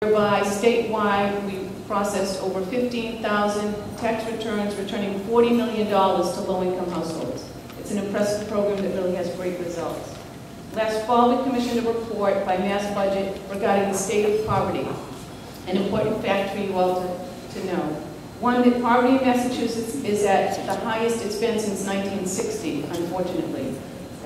whereby statewide we processed over 15,000 tax returns, returning $40 million to low-income households. It's an impressive program that really has great results. Last fall, we commissioned a report by Mass Budget regarding the state of poverty, an important fact for you all to know. One, that poverty in Massachusetts is at the highest it's been since 1960, unfortunately.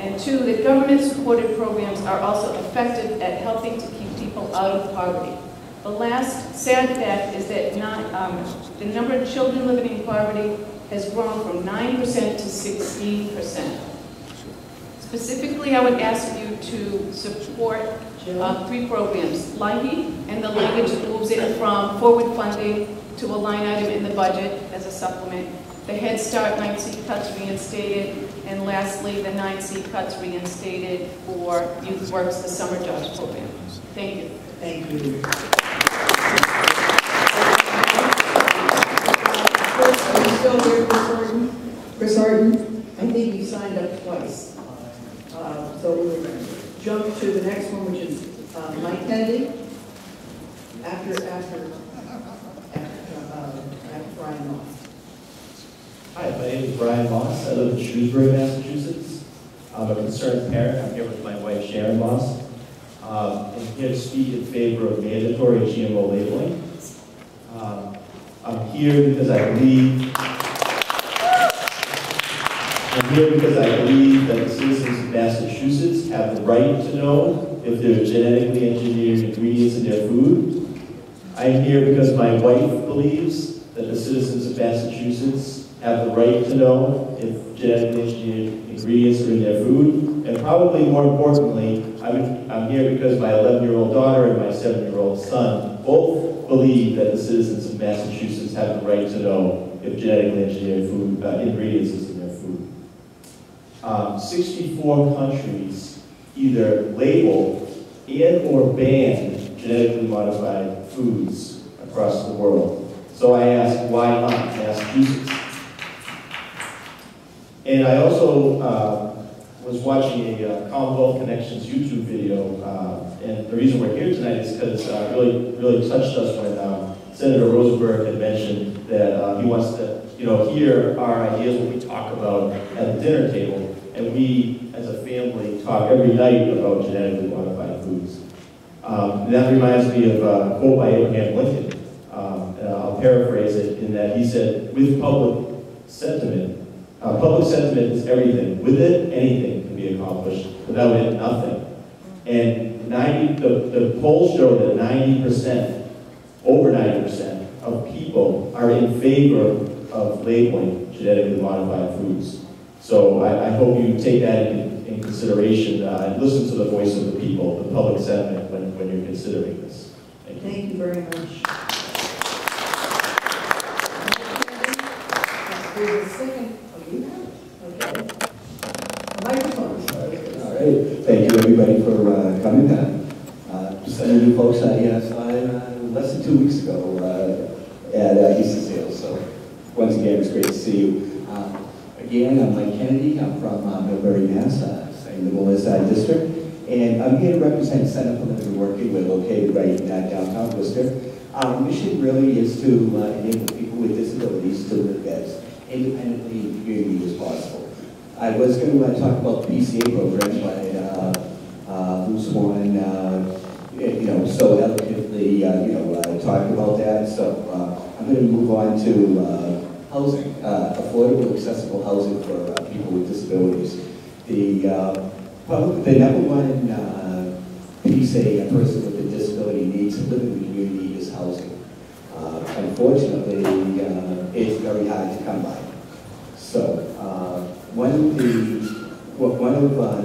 And two, that government-supported programs are also effective at helping to keep people out of poverty. The last sad fact is that the number of children living in poverty has grown from 9% to 16%. Specifically, I would ask you to support 3 programs. LIHE, and the language moves it from forward funding to a line item in the budget as a supplement. The Head Start 9C cuts reinstated, and lastly, the 9C cuts reinstated for Youth Works, the summer jobs program. Thank you. Thank you. Are you still here, Chris Horton? Chris Horton, I think you signed up twice. So we're going to jump to the next one, which is Mike Kennedy. After Brian Moss. Hi, my name is Brian Moss. I live in Shrewsbury, Massachusetts. I'm a concerned parent. I'm here with my wife, Sharon Moss. I'm here to speak in favor of mandatory GMO labeling. I'm here because I believe that the citizens of Massachusetts have the right to know if there are genetically engineered ingredients in their food. I'm here because my wife believes that the citizens of Massachusetts have the right to know if genetically engineered ingredients are in their food. And probably more importantly, I'm here because my 11-year-old daughter and my 7-year-old son both believe that the citizens of Massachusetts have the right to know if genetically engineered food ingredients is in their food. 64 countries either label and or ban genetically modified foods across the world. So I ask, why not Massachusetts? And I also was watching a Commonwealth Connections YouTube video, and the reason we're here tonight is because it really touched us when Senator Rosenberg had mentioned that he wants to, hear our ideas when we talk about at the dinner table, and we, as a family, talk every night about genetically modified foods. That reminds me of a quote by Abraham Lincoln, and I'll paraphrase it in that he said, with public sentiment is everything. With it, anything can be accomplished. Without it, nothing. And the polls show that 90%, over 90% of people are in favor of labeling genetically modified foods. So I hope you take that in consideration and listen to the voice of the people, the public sentiment, when you're considering this. Thank you very much. The second, you have it. Okay. Microphone. All right. Thank you, everybody, for coming down. Just some new folks I saw less than 2 weeks ago at Easter Sales. So once again, it's great to see you. Again, I'm Mike Kennedy. I'm from Millbury, Mass, in the Willeside District. And I'm here to represent Center for Living and Working. We're located right in downtown Worcester. Our mission really is to enable people with disabilities to live as independently in the community as possible. I was going to talk about the PCA program, but Bruce Warren, so eloquently, talked about that. So I'm going to move on to housing, affordable, accessible housing for people with disabilities. The number one piece a person with a disability needs to live in the community is housing. Unfortunately, it's very hard to come by. So one of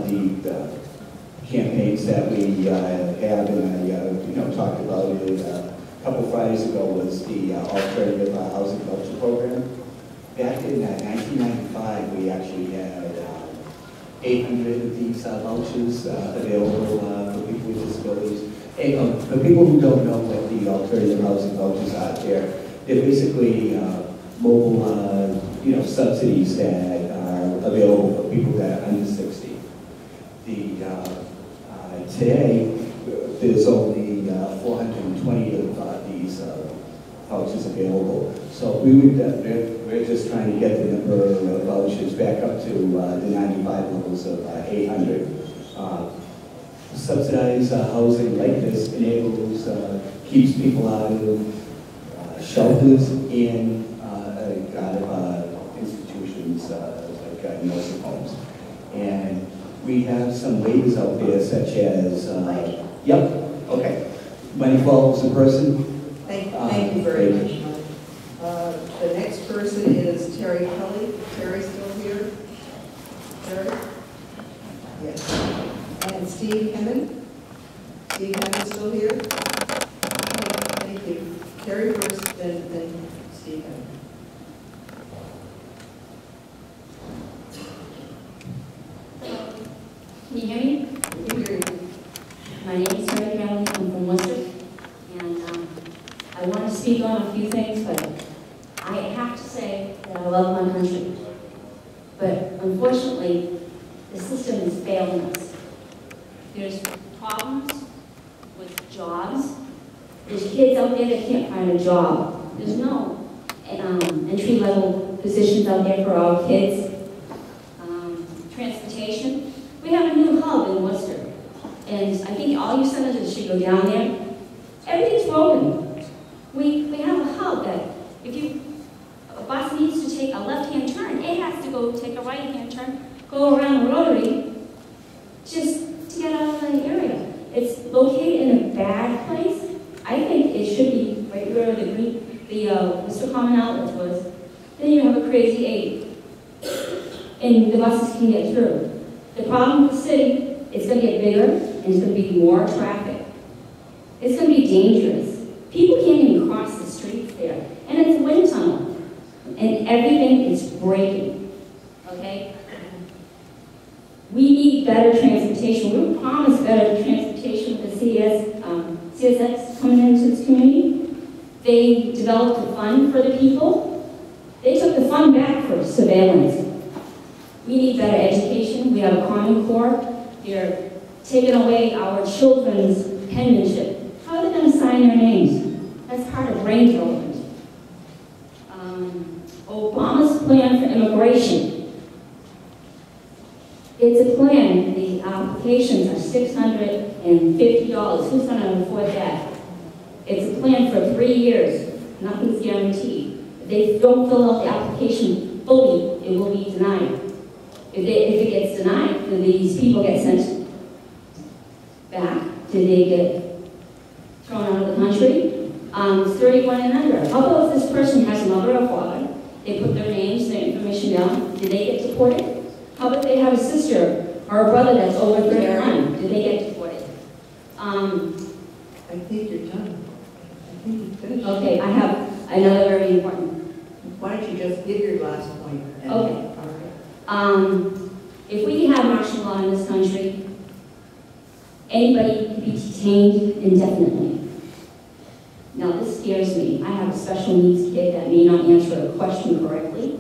the campaigns that we have and I talked about it a couple Fridays ago was the alternative housing voucher program. Back in 1995, we actually had 800 of these vouchers available for people with disabilities. And for people who don't know what the alternative housing vouchers are, they're basically mobile, subsidies that are available for people that are under 60. Today, there's only 420 of these vouchers available. So we would, we're just trying to get the number of vouchers back up to the 95 levels of 800. Subsidized housing like this enables, keeps people out of shelters and out of institutions like nursing homes. And we have some waivers out there such as, yep, okay, money falls a person. Thank you very much. The next person is Terry Kelly. Terry still here? Terry? Yes. And Steve Hemmon. Steve Hemmon still here? Okay, thank you. Terry first, then Steve Hemmon. Can you hear me? We hear you. My name is Terry Kelly. I'm from Worcester. And I want to speak on a few things, but I have to say that I love my country. But unfortunately, the system is failing us. There's problems with jobs. There's kids out there that can't find a job. There's no entry-level positions out there for our kids. Transportation. We have a new hub in Worcester. And I think all you senators should go down there. Everything's broken. We have a hub that if a bus needs to take a left-hand turn, it has to go take a right-hand turn, go around the rotary, just to get out of the area. It's located in a bad place. I think it should be right where the Mr. Common Outlet was. Then you have a crazy 8, and the buses can get through. The problem with the city, it's going to get bigger, and it's going to be more traffic. It's going to be dangerous. People can't even cross the streets there. And it's a wind tunnel. And everything is breaking. Okay? We need better transportation. We were promised better transportation with the CSX coming into this community. They developed a fund for the people. They took the fund back for surveillance. We need better education. We have a Common Core. They're taking away our children's penmanship. How are they going to sign their names? That's part of brain development. Obama's plan for immigration. It's a plan. The applications are $650. Who's going to afford that? It's a plan for 3 years. Nothing's guaranteed. If they don't fill out the application fully, it will be denied. If it gets denied, then these people get sent back. Did they get thrown out of the country? 31 and under. How about if this person has a mother or father? They put their names, their information down. Did they get deported? How about they have a sister or a brother that's over 31? Did they get deported? I think you're done. I think you finished. Okay, I have another very important. Why don't you just give your last point? Okay. All right. If we have martial law in this country, anybody can be detained indefinitely. Now, this scares me. I have a special needs kid that may not answer a question correctly.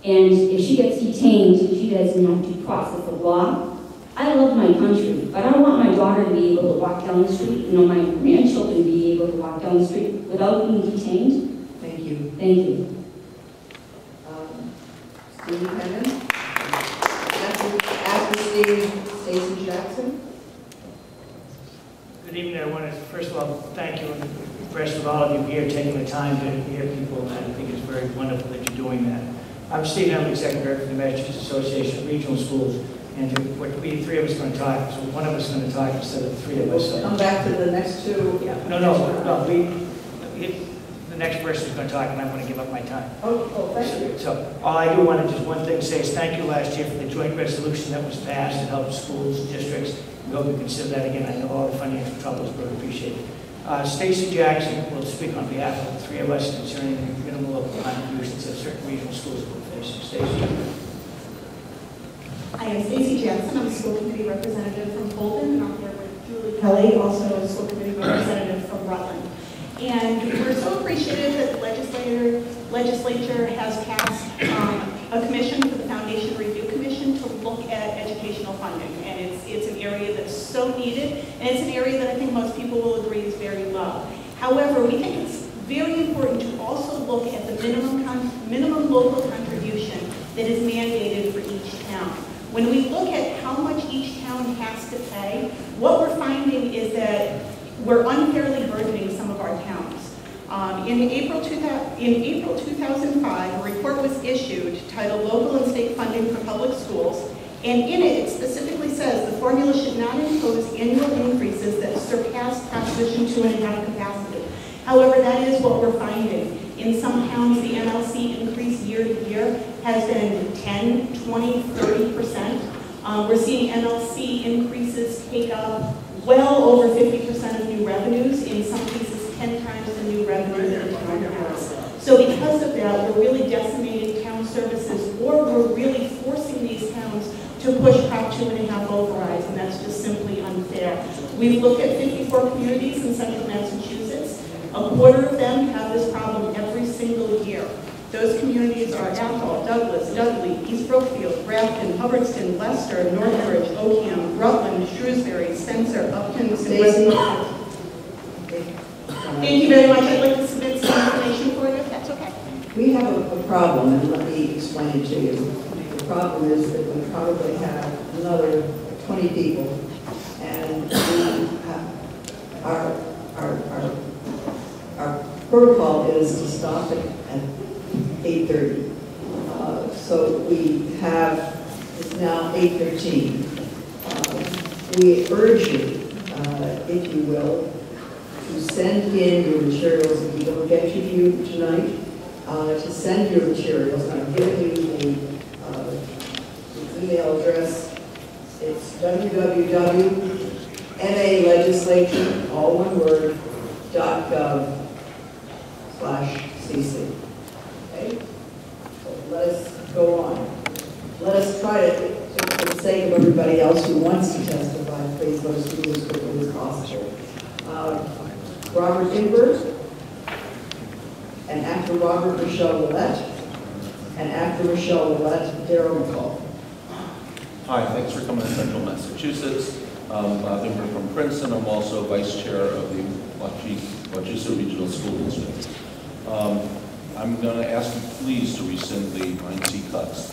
And if she gets detained, she doesn't have due process of law. I love my country, but I want my daughter to be able to walk down the street, my grandchildren to be able to walk down the street without being detained. Thank you. Thank you. Steve Hemmon. After Steve, Stacey Jackson. Good evening. I want to, first of all, thank you and impressed with all of you here taking the time to hear people, and I think it's very wonderful that you're doing that. I'm Steve Hemmon, Executive Director for the Massachusetts Association of Regional Schools, and we 3 of us are going to talk, so one of us is going to talk instead of the 3 of us. So. Come back to the next 2. Yeah. No. The next person is going to talk, and I'm going to give up my time. Oh, thank you. So all I do want to just one thing say is thank you last year for the joint resolution that was passed to help schools and districts. We hope you consider that again. I know all the financial troubles, but we appreciate it. Stacey Jackson will speak on behalf of the 3 of us concerning the minimal local contributions that certain regional schools will face. Stacey. Hi, I'm Stacey Jackson. I'm a school committee representative from Colton, and I'm here with Julie Kelly, also a school committee representative from Rutland. And we're so appreciative that the legislature has passed a commission for the Foundation Review Commission to look at educational funding. And it's an area that's so needed, and it's an area that I think most people will agree is very low. However, we think it's very important to also look at the minimum local contribution that is mandated for each town. When we look at how much each town has to pay, what we're finding is that we're unfairly burdening some of our towns. In April 2005, a report was issued titled Local and State Funding for Public Schools, and in it, it specifically says the formula should not impose annual increases that surpass Proposition 2.5 capacity. However, that is what we're finding. In some towns, the MLC increase year to year has been 10, 20, 30%. We're seeing MLC increases take up well over 50% of new revenues, in some cases 10 times the new revenue that a town has. So because of that, we're really decimating town services, or we're really forcing these towns to push Prop 2.5 overrides, and that's just simply unfair. We've looked at 54 communities in central Massachusetts. A quarter of them have this problem every single year. Those communities are Athol, Douglas, Dudley, East Brookfield, Grafton, Hubbardston, Leicester, Northbridge, Oakham, Rutland, Shrewsbury, Spencer, Upton, and West. Thank you very much. I'd like to submit some information for you, if that's okay. We have a problem, and let me explain it to you. The problem is that we probably have another 20 people, and we have our protocol is to stop it at 8:30. So we have, it's now 8:15. We urge you, if you will, to send in your materials. If you don't get to you tonight, to send your materials. And I've given you the email address. It's www.malegislature, all one word, .gov/cc. Okay? So let us go on. Let us try to, for the sake of everybody else who wants to testify, please let us do as quickly as possible. Robert Ingber, and after Robert, Michelle Willette, and after Michelle Willette, Darryl McCall. Hi, thanks for coming to Central Massachusetts. Bob Ingber from Princeton. I'm also Vice Chair of the Wachusett Regional School District. I'm going to ask you please to rescind the 9C cuts.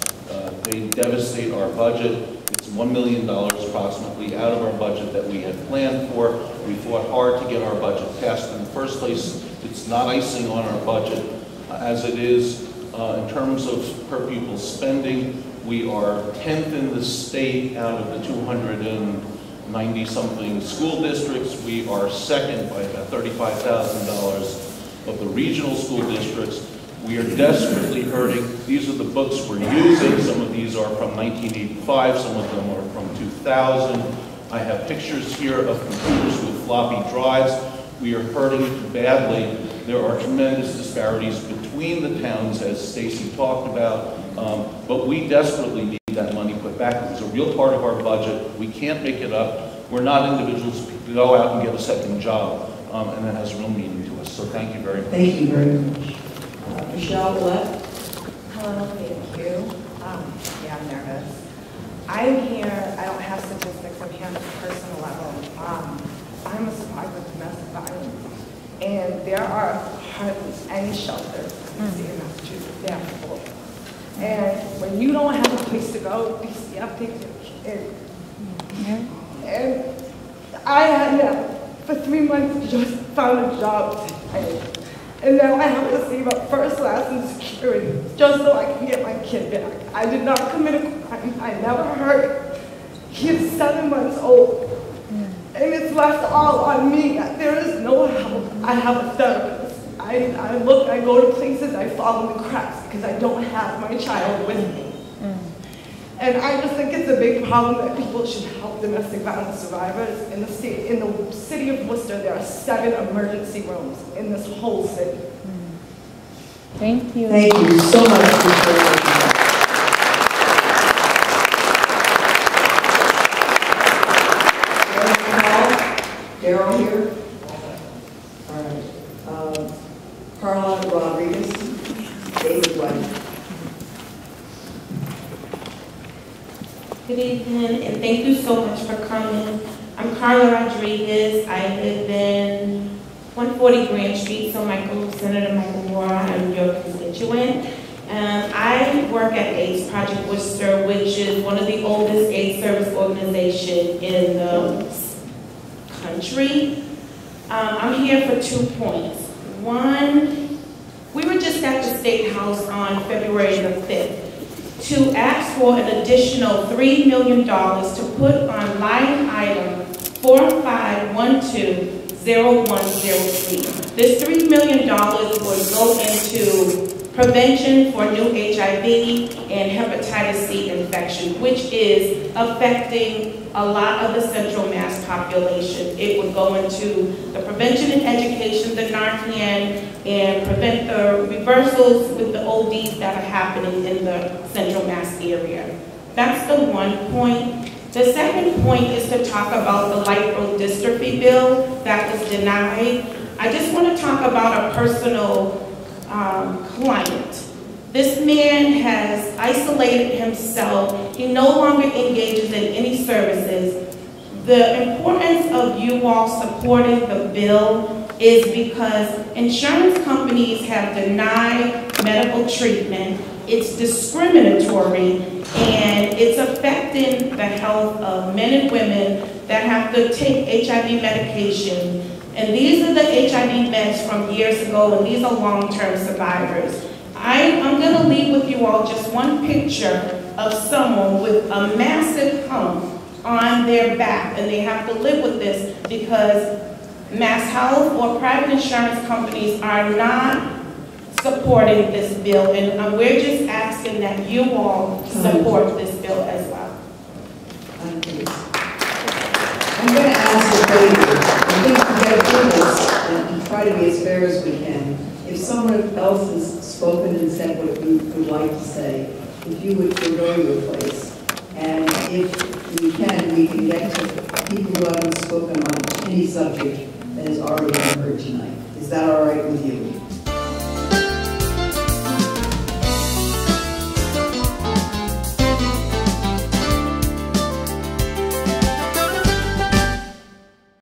They devastate our budget. It's $1 million approximately out of our budget that we had planned for. We fought hard to get our budget passed in the first place. It's not icing on our budget. As it is, in terms of per pupil spending, we are 10th in the state out of the 290-something school districts. We are second by about $35,000 of the regional school districts. We are desperately hurting. These are the books we're using. Some of these are from 1985, some of them are from 2000. I have pictures here of computers with floppy drives. We are hurting badly. There are tremendous disparities between the towns, as Stacy talked about, but we desperately need that money put back. It's a real part of our budget. We can't make it up. We're not individuals who go out and get a second job, and that has real meaning to us. So thank you very much. Thank you very much. Michelle Willette. Hello, thank you. Yeah, I'm nervous. I'm here, I don't have statistics, I'm here on a personal level. I'm a survivor of domestic violence, and there are hardly any shelters in the state of Massachusetts. They are full. And when you don't have a place to go, DCF takes your kid. And I had, for 3 months, just found a job today. And now I have to save up first, last, and security just so I can get my kid back. I did not commit a crime. I never hurt him. He's 7 months old. And it's left all on me. There is no help. I have a therapist. I go to places, I fall in the cracks because I don't have my child with me. And I just think it's a big problem that people should help domestic violence survivors. In the city of Worcester, there are 7 emergency rooms in this whole city. Thank you. Thank you so much for sharing that. Darryl here? All right. Carla Rodriguez, David White. Good evening, and thank you so much for coming. I'm Carla Rodriguez. I live in 140 Grand Street, so Senator Michael Moore, I'm your constituent. I work at AIDS Project Worcester, which is one of the oldest AIDS service organizations in the country. I'm here for 2 points. One, we were just at the State House on February the 5th to ask for an additional $3 million to put on line item 45120103. This $3 million would go into prevention for new HIV and hepatitis C infection, which is affecting a lot of the Central Mass population. It would go into the prevention and education, the Narcan, and prevent the reversals with the ODs that are happening in the Central Mass area. That's the one point. The second point is to talk about the light road dystrophy bill that was denied. I just want to talk about a personal client. This man has isolated himself. He no longer engages in any services. The importance of you all supporting the bill is because insurance companies have denied medical treatment. It's discriminatory, and it's affecting the health of men and women that have to take HIV medication. And these are the HIV meds from years ago, and these are long-term survivors. I'm going to leave with you all just one picture of someone with a massive hump on their back, and they have to live with this because Mass Health or private insurance companies are not supporting this bill, and we're just asking that you all support this bill as well. I'm going to ask a favor. I think we got to do this and try to be as fair as we can. If someone else has spoken and said what you would like to say, if you would forego your place, and if we can get to people who haven't spoken on any subject that has already been heard tonight. Is that all right with you?